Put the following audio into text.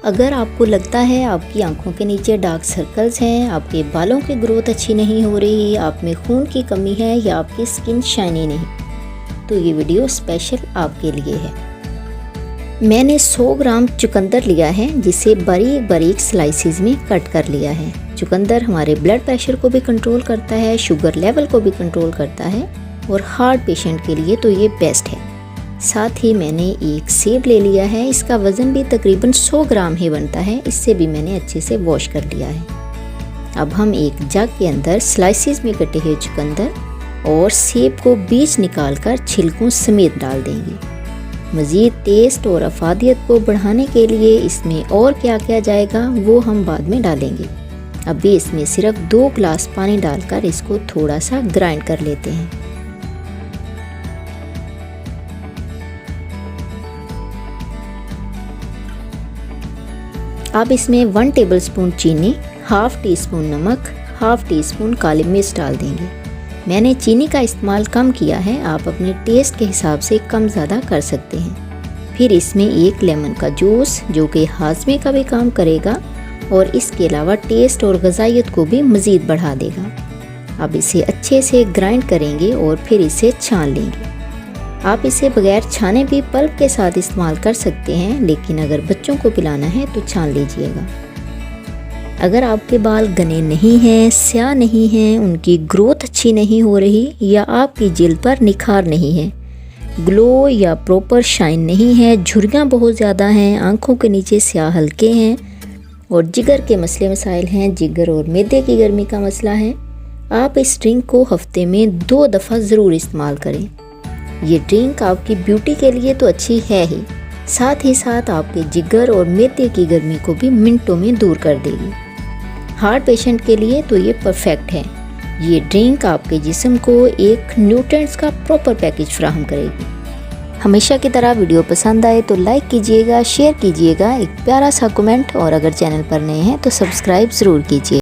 अगर आपको लगता है आपकी आंखों के नीचे डार्क सर्कल्स हैं, आपके बालों की ग्रोथ अच्छी नहीं हो रही, आप में खून की कमी है या आपकी स्किन शाइनी नहीं, तो ये वीडियो स्पेशल आपके लिए है। मैंने 100 ग्राम चुकंदर लिया है, जिसे बारीक बारीक स्लाइसिस में कट कर लिया है। चुकंदर हमारे ब्लड प्रेशर को भी कंट्रोल करता है, शुगर लेवल को भी कंट्रोल करता है और हार्ट पेशेंट के लिए तो ये बेस्ट है। साथ ही मैंने एक सेब ले लिया है, इसका वज़न भी तकरीबन 100 ग्राम ही बनता है। इससे भी मैंने अच्छे से वॉश कर लिया है। अब हम एक जग के अंदर स्लाइसिस में कटे हुए चुकंदर और सेब को बीज निकालकर छिलकों समेत डाल देंगे। मज़ीद टेस्ट और अफादियत को बढ़ाने के लिए इसमें और क्या किया जाएगा वो हम बाद में डालेंगे। अभी इसमें सिर्फ 2 गिलास पानी डालकर इसको थोड़ा सा ग्राइंड कर लेते हैं। अब इसमें 1 टेबलस्पून चीनी, हाफ़ टी स्पून नमक, हाफ़ टी स्पून काली मिर्च डाल देंगे। मैंने चीनी का इस्तेमाल कम किया है, आप अपने टेस्ट के हिसाब से कम ज़्यादा कर सकते हैं। फिर इसमें 1 लेमन का जूस, जो कि हाजमे का भी काम करेगा और इसके अलावा टेस्ट और ग़िज़ाइयत को भी मज़ीद बढ़ा देगा। अब इसे अच्छे से ग्राइंड करेंगे और फिर इसे छान लेंगे। आप इसे बगैर छाने भी पल्प के साथ इस्तेमाल कर सकते हैं, लेकिन अगर बच्चों को पिलाना है तो छान लीजिएगा। अगर आपके बाल घने नहीं हैं, स्याह नहीं हैं, उनकी ग्रोथ अच्छी नहीं हो रही या आपकी जिल्द पर निखार नहीं है, ग्लो या प्रॉपर शाइन नहीं है, झुर्रियाँ बहुत ज़्यादा हैं, आँखों के नीचे स्याह हल्के हैं और जिगर के मसले मसाइल हैं, जिगर और मैदे की गर्मी का मसला है, आप इस ड्रिंक को हफ्ते में 2 दफ़ा ज़रूर इस्तेमाल करें। ये ड्रिंक आपकी ब्यूटी के लिए तो अच्छी है ही, साथ ही साथ आपके जिगर और मैदे की गर्मी को भी मिनटों में दूर कर देगी। हार्ट पेशेंट के लिए तो ये परफेक्ट है। ये ड्रिंक आपके जिस्म को एक न्यूट्रिएंट्स का प्रॉपर पैकेज फराहम करेगी। हमेशा की तरह वीडियो पसंद आए तो लाइक कीजिएगा, शेयर कीजिएगा, एक प्यारा सा कमेंट और अगर चैनल पर नए हैं तो सब्सक्राइब ज़रूर कीजिए।